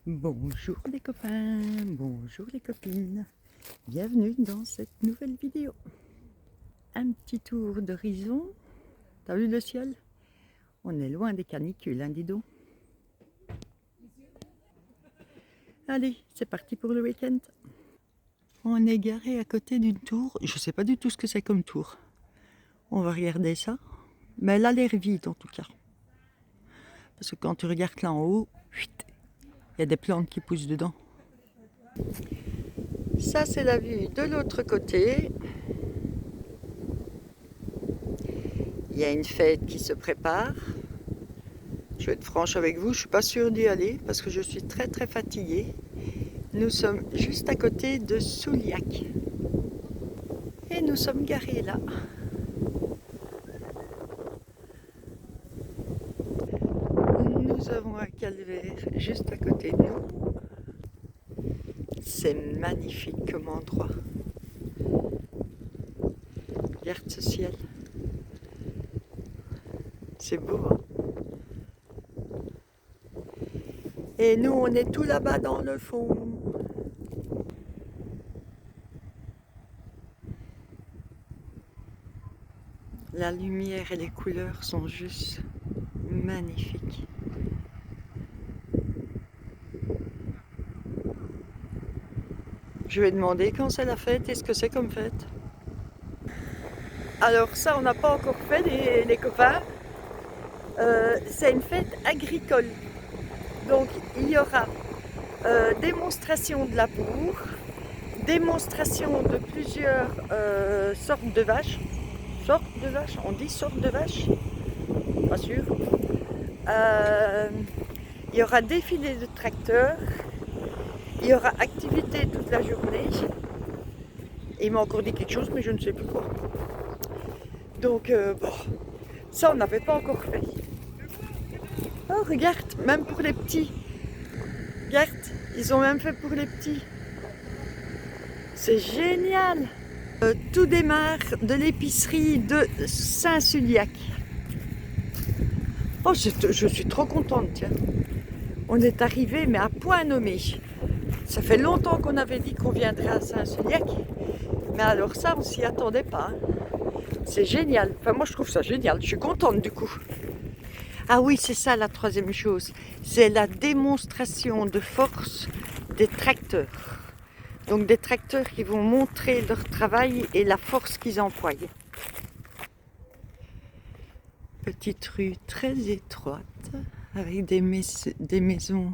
Bonjour les copains, bonjour les copines, bienvenue dans cette nouvelle vidéo. Un petit tour d'horizon, t'as vu le ciel? On est loin des canicules, hein, dis donc. Allez, c'est parti pour le week-end. On est garé à côté d'une tour, je sais pas du tout ce que c'est comme tour. On va regarder ça, mais elle a l'air vide en tout cas. Parce que quand tu regardes là en haut, il y a des plantes qui poussent dedans. Ça c'est la vue de l'autre côté. Il y a une fête qui se prépare. Je vais être franche avec vous, je ne suis pas sûre d'y aller parce que je suis très fatiguée. Nous sommes juste à côté de Souliac. Et nous sommes garés là. Nous avons un calvaire juste à côté de nous. C'est magnifique comme endroit. Regarde ce ciel. C'est beau, hein? Et nous, on est tout là-bas dans le fond. La lumière et les couleurs sont juste magnifiques. Je vais demander quand c'est la fête et ce que c'est comme fête. Alors ça, on n'a pas encore fait les copains. C'est une fête agricole. Donc il y aura démonstration de labour, démonstration de plusieurs sortes de vaches. Sortes de vaches? On dit sortes de vaches? Pas sûr. Il y aura défilé de tracteurs. Il y aura activité toute la journée. Et il m'a encore dit quelque chose, mais je ne sais plus quoi. Donc, bon, ça, on n'avait pas encore fait. Oh, regarde, même pour les petits. Regarde, ils ont même fait pour les petits. C'est génial. Tout démarre de l'épicerie de Saint-Suliac. Oh, je suis trop contente, tiens. On est arrivé, mais à point nommé. Ça fait longtemps qu'on avait dit qu'on viendrait à Saint-Suliac. Mais alors ça, on s'y attendait pas. Hein. C'est génial. Enfin, moi, je trouve ça génial. Je suis contente du coup. Ah oui, c'est ça la troisième chose. C'est la démonstration de force des tracteurs. Donc des tracteurs qui vont montrer leur travail et la force qu'ils emploient. Petite rue très étroite avec des maisons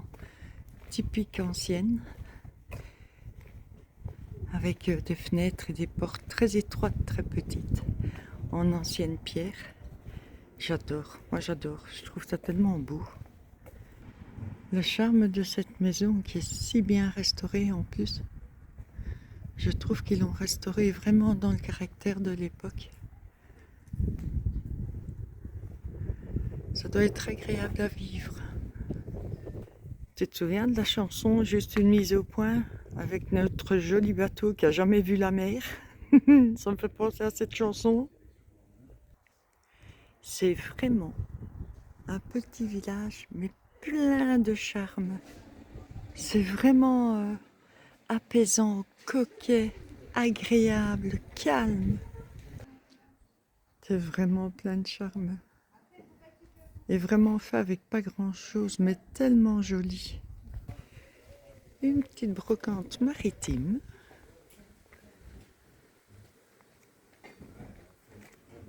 typiques anciennes avec des fenêtres et des portes très étroites, très petites en ancienne pierre. J'adore, moi j'adore, je trouve ça tellement beau. Le charme de cette maison qui est si bien restaurée en plus, je trouve qu'ils l'ont restaurée vraiment dans le caractère de l'époque. Ça doit être agréable à vivre. Tu te souviens de la chanson Juste une mise au point avec notre joli bateau qui a jamais vu la mer? Ça me fait penser à cette chanson. C'est vraiment un petit village mais plein de charme. C'est vraiment apaisant, coquet, agréable, calme. C'est vraiment plein de charme. Et vraiment fait avec pas grand chose, mais tellement joli. Une petite brocante maritime.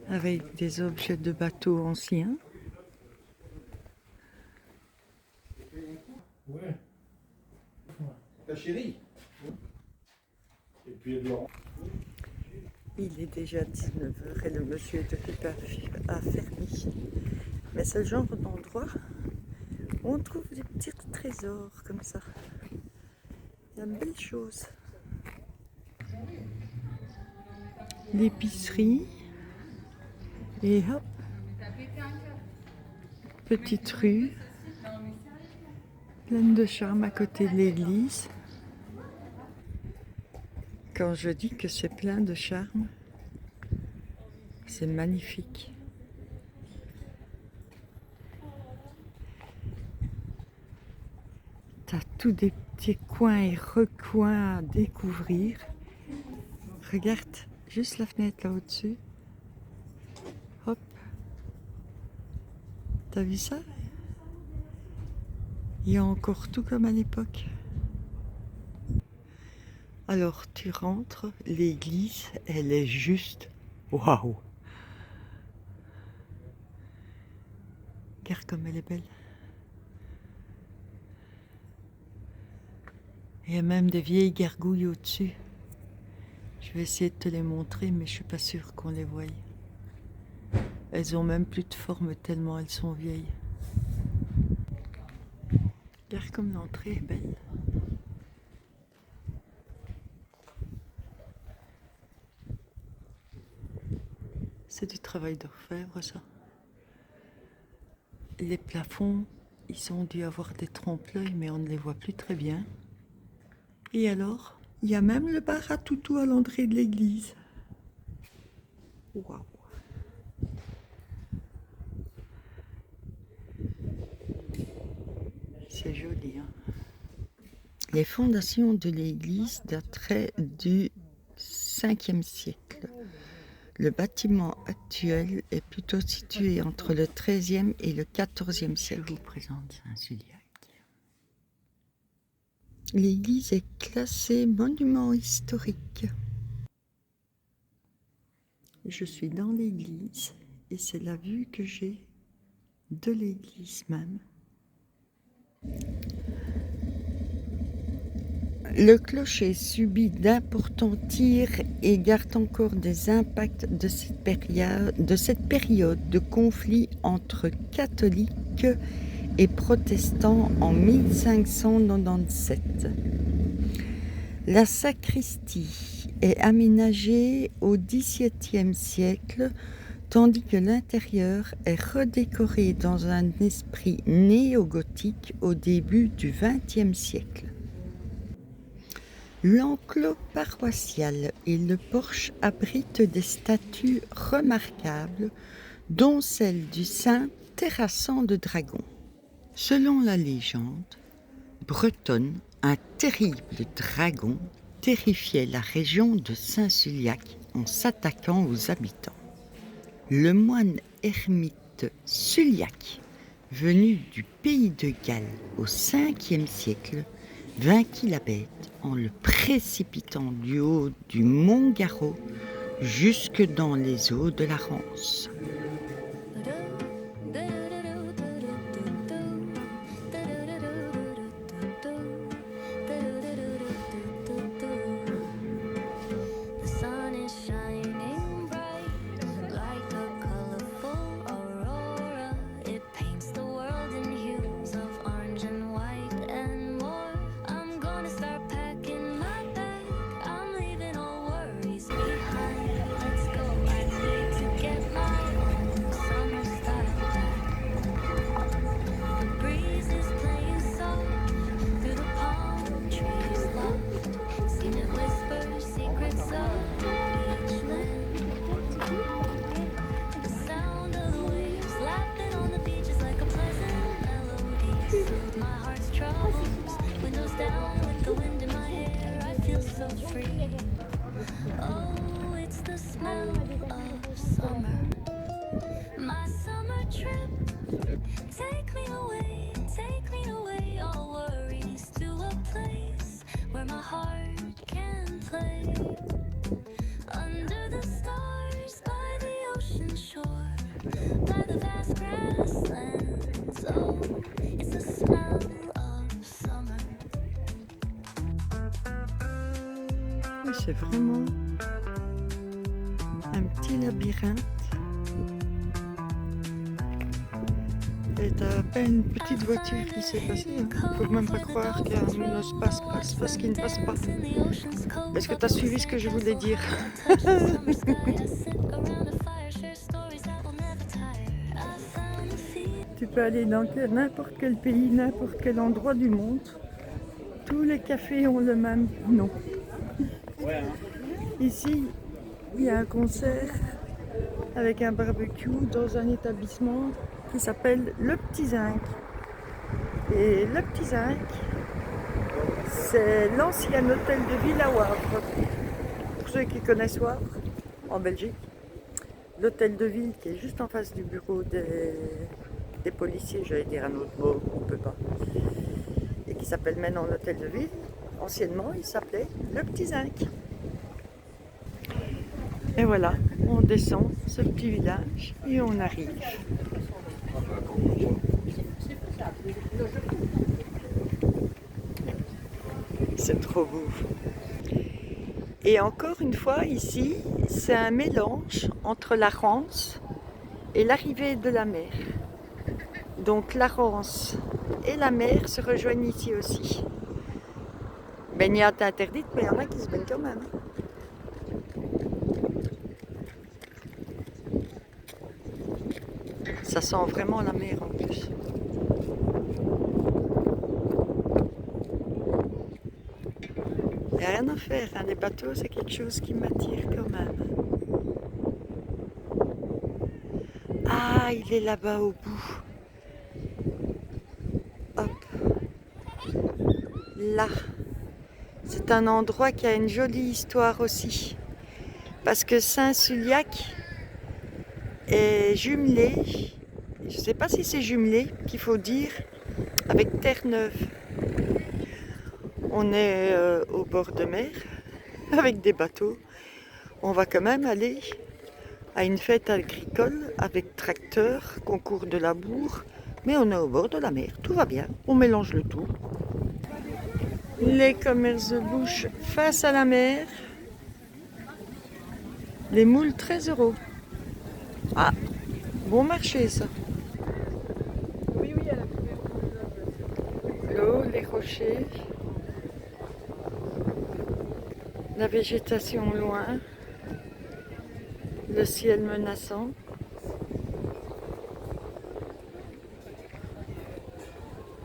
Avec des objets de bateaux anciens. Ouais. Ta chérie. Et puis Il est déjà 19h et le monsieur est occupé à fermer. Mais c'est le genre d'endroit où on trouve des petits trésors comme ça. Il y a de belles choses. L'épicerie. Et hop. Petite rue. Pleine de charme à côté de l'église. Quand je dis que c'est plein de charme, c'est magnifique. T'as tous des petits coins et recoins à découvrir. Regarde juste la fenêtre là au-dessus. Hop. T'as vu ça? Il y a encore tout comme à l'époque. Alors tu rentres, l'église, elle est juste waouh! Regarde comme elle est belle. Il y a même des vieilles gargouilles au-dessus. Je vais essayer de te les montrer, mais je suis pas sûre qu'on les voie. Elles ont même plus de forme tellement elles sont vieilles. Regarde comme l'entrée est belle. C'est du travail d'orfèvre, ça. Les plafonds, ils ont dû avoir des trompe-l'œil, mais on ne les voit plus très bien. Et alors, il y a même le bar à toutou à l'entrée de l'église. Waouh! C'est joli, hein? Les fondations de l'église dateraient du 5e siècle. Le bâtiment actuel est plutôt situé entre le 13e et le 14e siècle. Je vous présente Saint-Suliac. L'église est classée monument historique. Je suis dans l'église et c'est la vue que j'ai de l'église même. Le clocher subit d'importants tirs et garde encore des impacts de cette période de conflit entre catholiques et protestants en 1597. La sacristie est aménagée au XVIIe siècle, tandis que l'intérieur est redécoré dans un esprit néo-gothique au début du XXe siècle. L'enclos paroissial et le porche abritent des statues remarquables, dont celle du saint terrassant de dragon. Selon la légende bretonne, un terrible dragon terrifiait la région de Saint-Suliac en s'attaquant aux habitants. Le moine ermite Suliac, venu du pays de Galles au 5e siècle, vainquit la bête en le précipitant du haut du mont Garot jusque dans les eaux de la Rance. Oh, it's the smell of summer. My summer trip. Take me away, all worries to a place where my heart can play. Under the stars, by the ocean shore, by the vast grasslands. Oh, it's the smell of summer. Oui, c'est vraiment un petit labyrinthe. Et t'as pas une petite voiture qui s'est passée. Hein. Faut même pas croire qu'un monospace passe parce qu'il ne passe pas. Est-ce que t'as suivi ce que je voulais dire? Tu peux aller dans n'importe quel pays, n'importe quel endroit du monde. Tous les cafés ont le même nom. Ici, il y a un concert avec un barbecue dans un établissement qui s'appelle Le Petit Zinc. Et Le Petit Zinc, C'est l'ancien hôtel de ville à Wavre. Pour ceux qui connaissent Wavre, en Belgique, l'hôtel de ville qui est juste en face du bureau des policiers, j'allais dire un autre mot, on ne peut pas, et qui s'appelle maintenant l'hôtel de ville. Anciennement, il s'appelait le Petit Zinc. Et voilà, on descend ce petit village et on arrive. C'est trop beau. Et encore une fois, ici, c'est un mélange entre la Rance et l'arrivée de la mer. Donc la Rance et la mer se rejoignent ici aussi. Baignade interdite, mais il y en a qui se baignent quand même. Ça sent vraiment la mer en plus. Il n'y a rien à faire, hein. Les bateaux c'est quelque chose qui m'attire quand même. Ah, il est là-bas au bout. Hop. Là. C'est un endroit qui a une jolie histoire aussi. Parce que Saint-Suliac est jumelé, je ne sais pas si c'est jumelé qu'il faut dire, avec Terre-Neuve. On est au bord de mer, avec des bateaux. On va quand même aller à une fête agricole avec tracteur, concours de labour, mais on est au bord de la mer, tout va bien, on mélange le tout. Les commerces de bouche face à la mer, les moules 13 €. Ah, bon marché ça. L'eau, les rochers, la végétation loin, le ciel menaçant.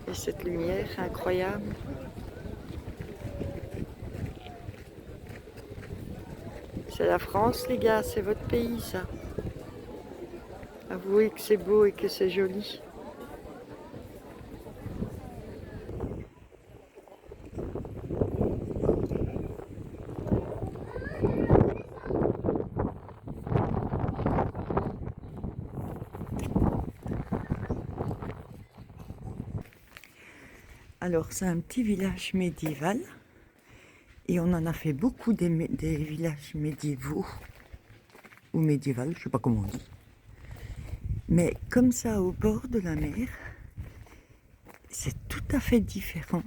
Et cette lumière incroyable. C'est la France les gars, c'est votre pays ça. Avouez que c'est beau et que c'est joli. Alors c'est un petit village médiéval et on en a fait beaucoup des villages médiévaux ou médiévales, je ne sais pas comment on dit. Mais comme ça au bord de la mer, c'est tout à fait différent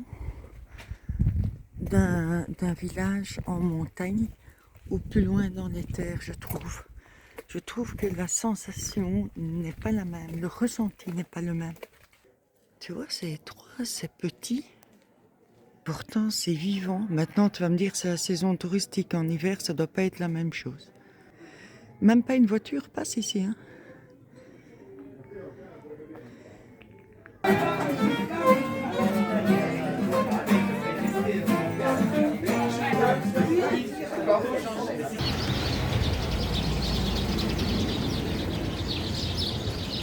d'un village en montagne ou plus loin dans les terres, je trouve. Je trouve que la sensation n'est pas la même, le ressenti n'est pas le même. Tu vois, c'est étroit, c'est petit, pourtant c'est vivant. Maintenant, tu vas me dire c'est la saison touristique, en hiver, ça doit pas être la même chose. Même pas une voiture passe ici, hein.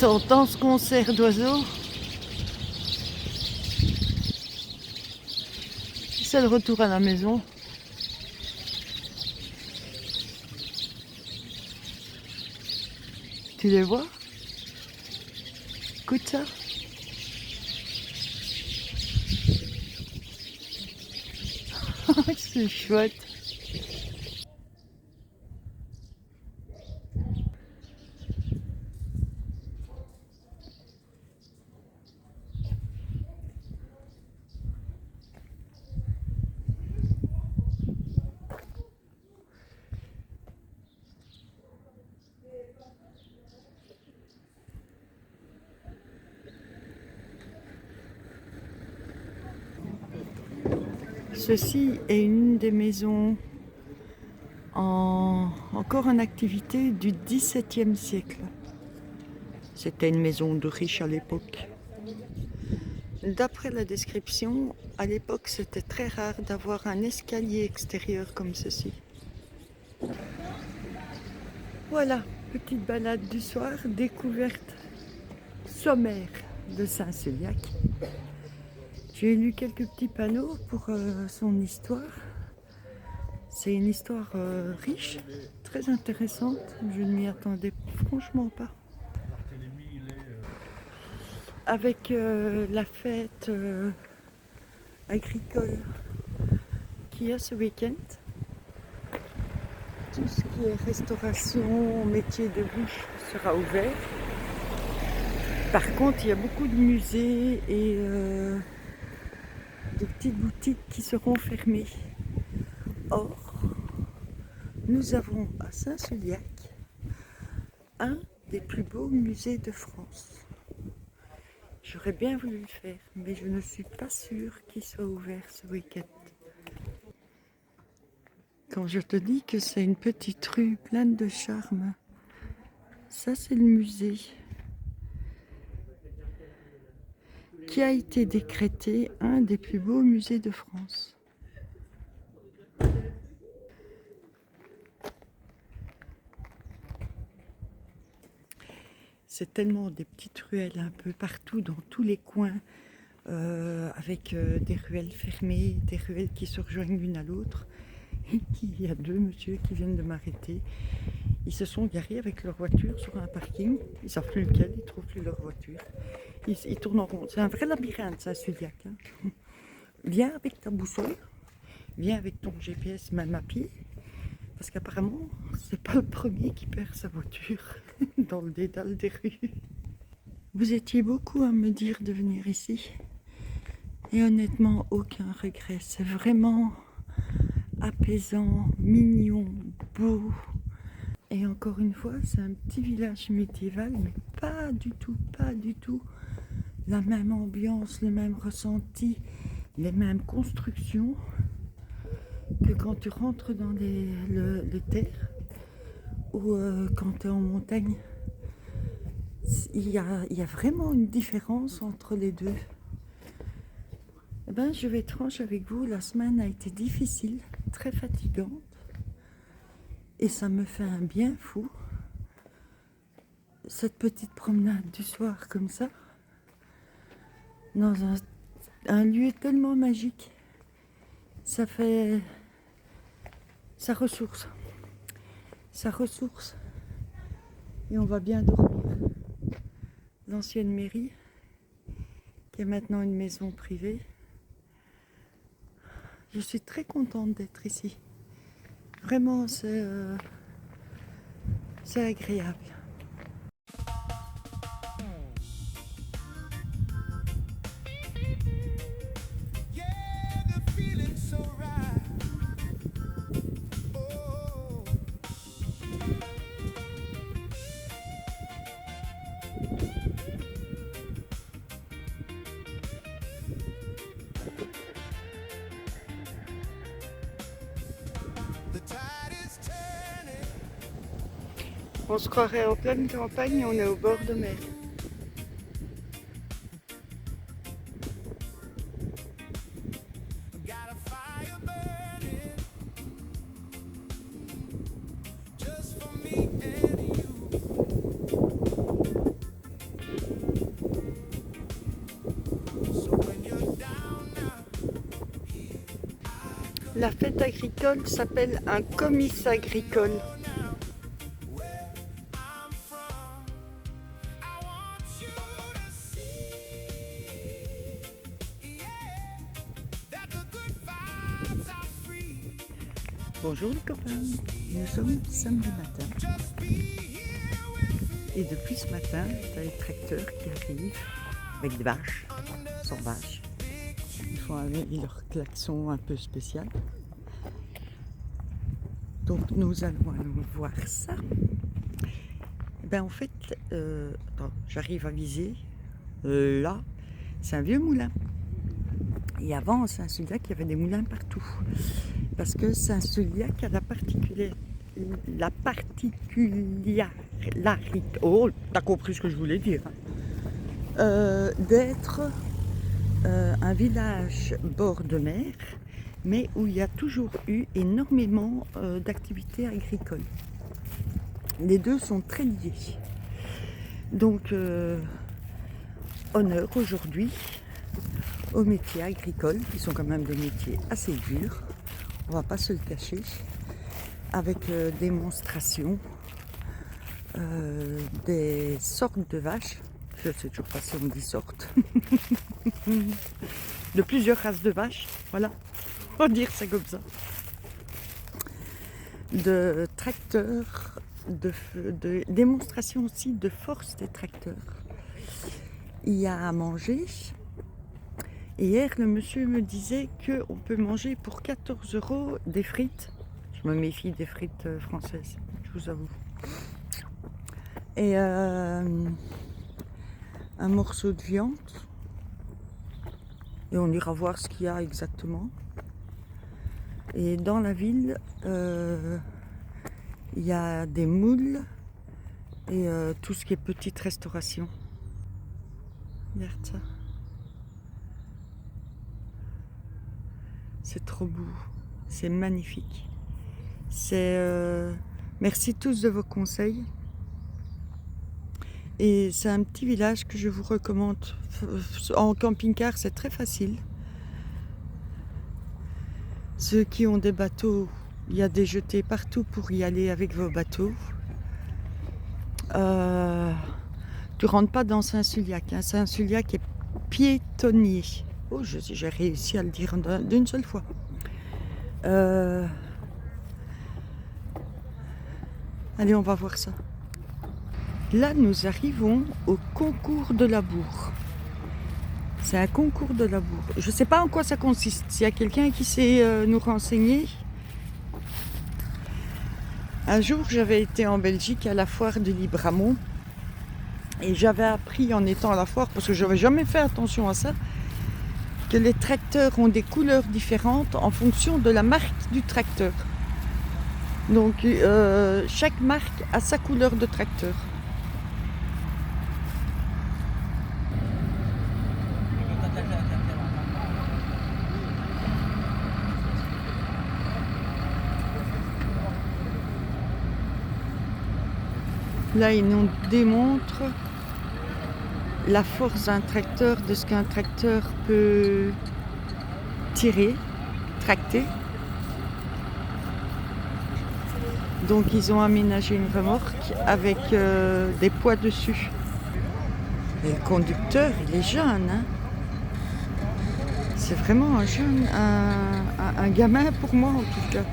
T'entends ce concert d'oiseaux? C'est le retour à la maison. Tu les vois? Écoute ça. C'est chouette. Ceci est une des maisons encore en activité du XVIIe siècle. C'était une maison de riches à l'époque. D'après la description, à l'époque c'était très rare d'avoir un escalier extérieur comme ceci. Voilà, petite balade du soir, découverte sommaire de Saint-Suliac. J'ai lu quelques petits panneaux pour son histoire. C'est une histoire riche, très intéressante. Je ne m'y attendais franchement pas. Avec la fête agricole qu'il y a ce week-end. Tout ce qui est restauration, métier de bouche sera ouvert. Par contre, il y a beaucoup de musées et de petites boutiques qui seront fermées. Or, nous avons à Saint-Suliac un des plus beaux musées de France. J'aurais bien voulu le faire, mais je ne suis pas sûre qu'il soit ouvert ce week-end. Quand je te dis que c'est une petite rue pleine de charme, ça c'est le musée qui a été décrété un des plus beaux musées de France. C'est tellement des petites ruelles un peu partout, dans tous les coins, avec des ruelles fermées, des ruelles qui se rejoignent l'une à l'autre. Et il y a deux messieurs qui viennent de m'arrêter. Ils se sont garés avec leur voiture sur un parking. Ils ne savent plus lequel, ils ne trouvent plus leur voiture. Ils tournent en rond. C'est un vrai labyrinthe, Saint-Suliac. Hein. Viens avec ta boussole, viens avec ton GPS, même à pied. Parce qu'apparemment, c'est pas le premier qui perd sa voiture dans le dédale des rues. Vous étiez beaucoup à me dire de venir ici. Et honnêtement, aucun regret. C'est vraiment apaisant, mignon, beau. Et encore une fois, c'est un petit village médiéval, mais pas du tout la même ambiance, le même ressenti, les mêmes constructions que quand tu rentres dans le terre ou quand tu es en montagne. Il y a vraiment une différence entre les deux. Eh ben, je vais être franche avec vous, la semaine a été difficile, très fatigante. Et ça me fait un bien fou. Cette petite promenade du soir comme ça, dans un lieu tellement magique, ça ressource. Ça ressource. Et on va bien dormir. L'ancienne mairie, qui est maintenant une maison privée. Je suis très contente d'être ici. Vraiment, c'est agréable. On se croirait en pleine campagne et on est au bord de mer. La fête agricole s'appelle un comice agricole. Bonjour les copains, nous sommes samedi matin et depuis ce matin, il y a les tracteurs qui arrivent avec des vaches, sans vaches. Ils font avec leur klaxon un peu spécial. Donc nous allons voir ça. Ben en fait, attends, j'arrive à viser. Là, c'est un vieux moulin. Et avant, à Saint-Suliac, il y avait des moulins partout. Parce que Saint-Suliac a la particularité. Oh, t'as compris ce que je voulais dire. D'être un village bord de mer, mais où il y a toujours eu énormément d'activités agricoles. Les deux sont très liés. Donc, honneur aujourd'hui aux métiers agricoles, qui sont quand même des métiers assez durs, on va pas se le cacher, avec démonstration des sortes de vaches, je ne sais toujours pas si on dit sortes, de plusieurs races de vaches, voilà, on va dire ça comme ça, de tracteurs, de démonstration aussi de force des tracteurs. Il y a à manger. Et hier, le monsieur me disait qu'on peut manger pour 14 € des frites. Je me méfie des frites françaises, je vous avoue. Et un morceau de viande. Et on ira voir ce qu'il y a exactement. Et dans la ville, il y a des moules et tout ce qui est petite restauration. Regarde ça. C'est trop beau, c'est magnifique. Merci tous de vos conseils. Et c'est un petit village que je vous recommande. En camping-car, c'est très facile. Ceux qui ont des bateaux, il y a des jetées partout pour y aller avec vos bateaux. Tu rentres pas dans Saint-Suliac. Hein. Saint-Suliac est piétonnier. Oh, j'ai réussi à le dire d'une seule fois. Allez, on va voir ça. Là, nous arrivons au concours de labour. C'est un concours de labour. Je ne sais pas en quoi ça consiste. S'il y a quelqu'un qui sait nous renseigner. Un jour, j'avais été en Belgique à la foire de Libramont. Et j'avais appris en étant à la foire, parce que je n'avais jamais fait attention à ça, que les tracteurs ont des couleurs différentes en fonction de la marque du tracteur. Donc chaque marque a sa couleur de tracteur. Là, ils nous démontrent la force d'un tracteur, de ce qu'un tracteur peut tirer, tracter. Donc ils ont aménagé une remorque avec des poids dessus. Et le conducteur, il est jeune. Hein. C'est vraiment un jeune, un gamin pour moi en tout cas.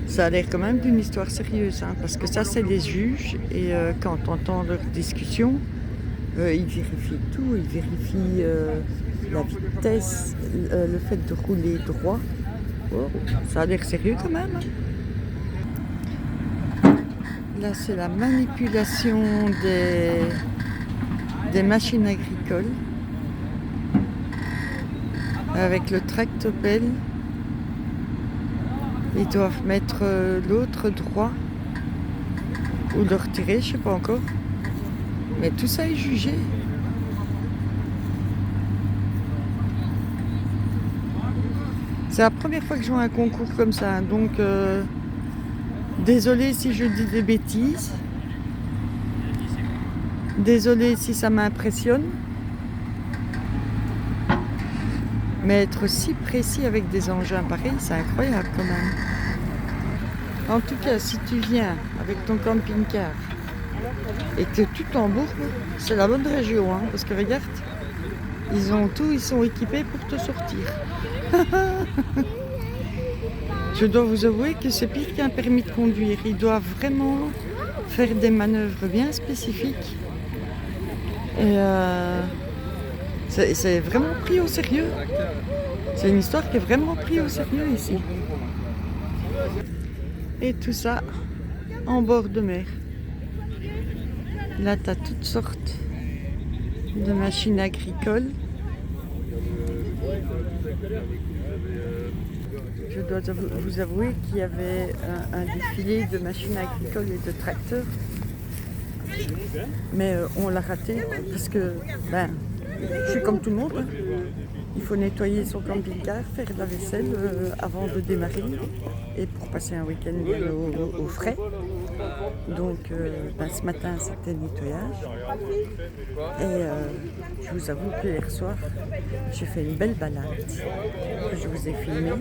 Ça a l'air quand même d'une histoire sérieuse, hein, parce que ça, c'est les juges, et quand on entend leurs discussions, ils vérifient tout, ils vérifient la vitesse, le fait de rouler droit. Oh, ça a l'air sérieux quand même. Hein. Là, c'est la manipulation des machines agricoles, avec le tractopelle. Ils doivent mettre l'autre droit ou le retirer, je ne sais pas encore. Mais tout ça est jugé. C'est la première fois que je vois un concours comme ça. Donc, désolé si je dis des bêtises. Désolé si ça m'impressionne. Mais être si précis avec des engins pareils, c'est incroyable quand même. En tout cas, si tu viens avec ton camping-car et que tu t'embourbes, c'est la bonne région, hein, parce que regarde, ils ont tout, ils sont équipés pour te sortir. Je dois vous avouer que c'est pire qu'un permis de conduire. Ils doivent vraiment faire des manœuvres bien spécifiques. Et c'est vraiment pris au sérieux. C'est une histoire qui est vraiment prise au sérieux ici. Et tout ça en bord de mer. Là, tu as toutes sortes de machines agricoles. Je dois vous avouer qu'il y avait un défilé de machines agricoles et de tracteurs. Mais on l'a raté parce que je suis comme tout le monde. Hein. Il faut nettoyer son camping-car, faire la vaisselle avant de démarrer et pour passer un week-end au frais. Donc ce matin c'était nettoyage et je vous avoue que hier soir j'ai fait une belle balade que je vous ai filmée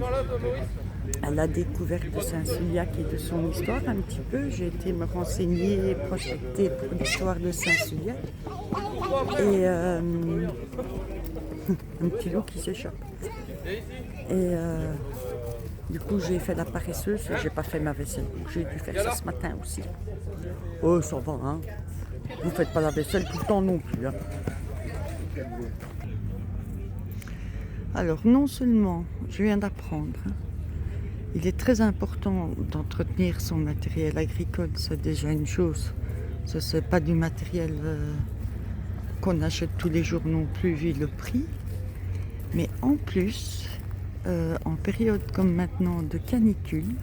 à la découverte de Saint-Suliac et de son histoire un petit peu. J'ai été me renseigner et prospecter pour l'histoire de Saint-Suliac et un petit loup qui s'échappe. Et du coup, j'ai fait la paresseuse et j'ai pas fait ma vaisselle. J'ai dû faire ça ce matin aussi. Oh, ça va, hein. Vous faites pas la vaisselle tout le temps non plus, hein. Alors, non seulement, je viens d'apprendre, hein, il est très important d'entretenir son matériel agricole. C'est déjà une chose. Ce n'est pas du matériel qu'on achète tous les jours non plus, vu le prix. Mais en plus, en période comme maintenant de canicule,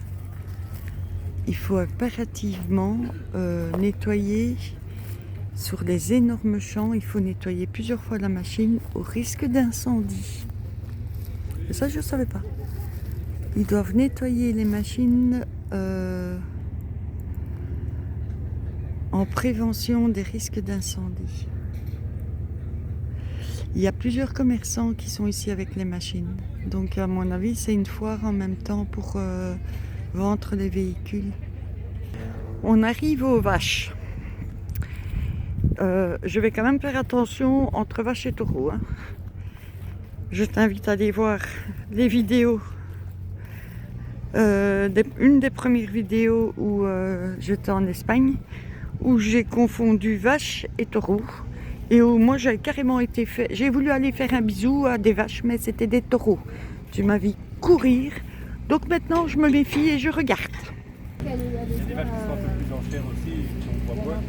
il faut impérativement nettoyer sur les énormes champs. Il faut nettoyer plusieurs fois la machine au risque d'incendie. Et ça, je ne savais pas. Ils doivent nettoyer les machines en prévention des risques d'incendie. Il y a plusieurs commerçants qui sont ici avec les machines. Donc à mon avis, c'est une foire en même temps pour vendre les véhicules. On arrive aux vaches. Je vais quand même faire attention entre vaches et taureaux. Hein. Je t'invite à aller voir les vidéos. Une des premières vidéos où j'étais en Espagne, où j'ai confondu vaches et taureaux. Et où moi j'ai carrément été fait. J'ai voulu aller faire un bisou à des vaches, mais c'était des taureaux. Tu m'as vu courir. Donc maintenant je me méfie et je regarde. C'est des vaches qui sont un peu plus en chair aussi, qui ont trois bois.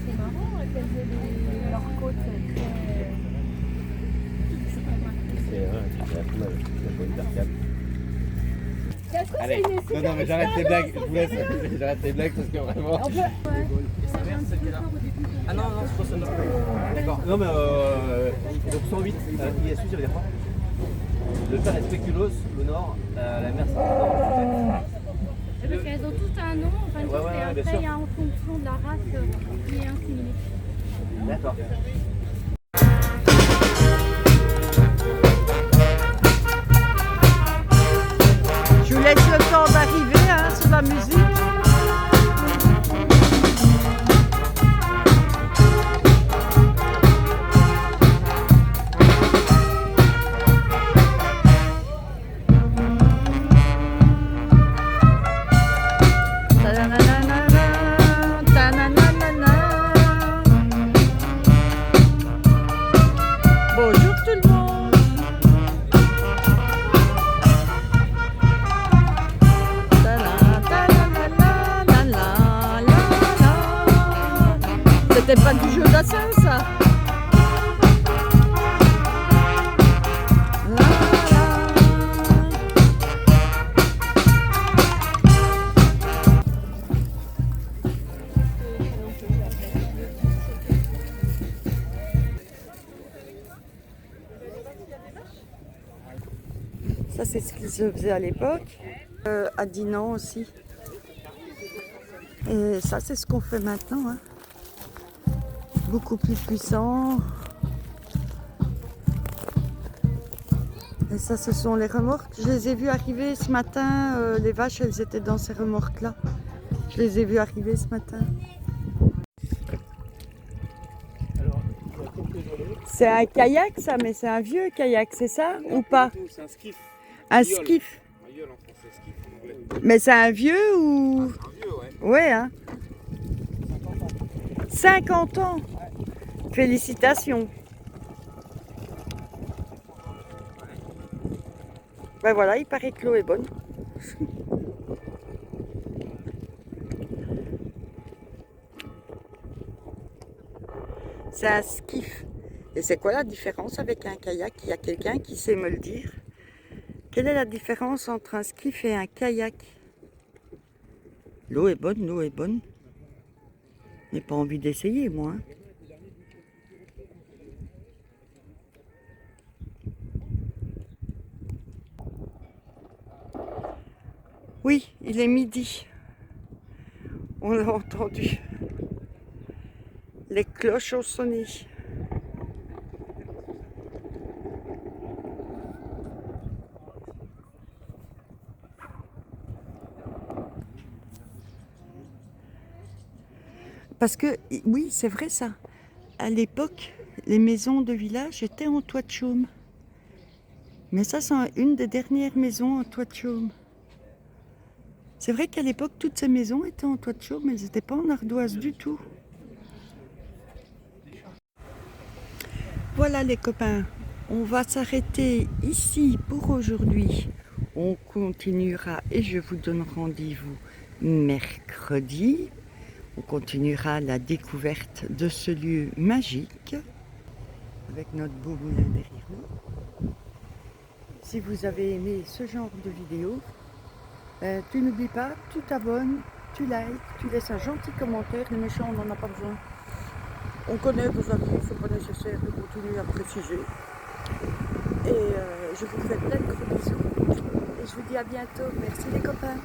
C'est marrant qu'elles aient leurs côtes C'est la bonne d'arcade. Allez, non mais j'arrête tes blagues, je vous laisse, j'arrête tes blagues parce que vraiment... Ah non, non, c'est pas ça, non. D'accord, non mais donc 108, ISU ça veut dire quoi? Le père est spéculoos, le nord, la mère c'est le nord. parce qu'elles ont toutes un nom, enfin, Ouais, et bien après sûr. il y a en fonction de la race qui est inséminée. D'accord. Je vous laisse le temps d'arriver hein, sur la musique. Bonjour tout le monde. C'était pas du jeu d'assin ça. Ça c'est ce qui se faisait à l'époque, à Dinan aussi. Et ça c'est ce qu'on fait maintenant. Hein. Beaucoup plus puissant. Et ça ce sont les remorques. Je les ai vues arriver ce matin, les vaches elles étaient dans ces remorques là. Je les ai vues arriver ce matin. C'est un kayak ça, mais c'est un vieux kayak, c'est ça ou pas? C'est un skiff. Un skiff. Un yole en français, skiff en anglais. Mais c'est un vieux ou... Un vieux, ouais. Ouais, hein. 50 ans. Félicitations. Ben voilà, il paraît que l'eau est bonne. C'est un skiff. Et c'est quoi la différence avec un kayak? Il y a quelqu'un qui sait me le dire. Quelle est la différence entre un skiff et un kayak? L'eau est bonne, l'eau est bonne. Je n'ai pas envie d'essayer, moi. Hein. Oui, il est midi. On a entendu. Les cloches ont sonné. Parce que, oui, c'est vrai ça. À l'époque, les maisons de village étaient en toit de chaume. Mais ça, c'est une des dernières maisons en toit de chaume. C'est vrai qu'à l'époque, toutes ces maisons étaient en toit de chaume, mais elles n'étaient pas en ardoise du tout. Voilà les copains, on va s'arrêter ici pour aujourd'hui. On continuera et je vous donne rendez-vous mercredi. On continuera la découverte de ce lieu magique avec notre beau moulin derrière nous. Si vous avez aimé ce genre de vidéo, tu n'oublies pas, tu t'abonnes, tu likes, tu laisses un gentil commentaire. Les méchants, on n'en a pas besoin. On connaît vos avis, ce n'est pas nécessaire de continuer à préciser. Et je vous fais plein de gros bisous. Et je vous dis à bientôt. Merci les copains.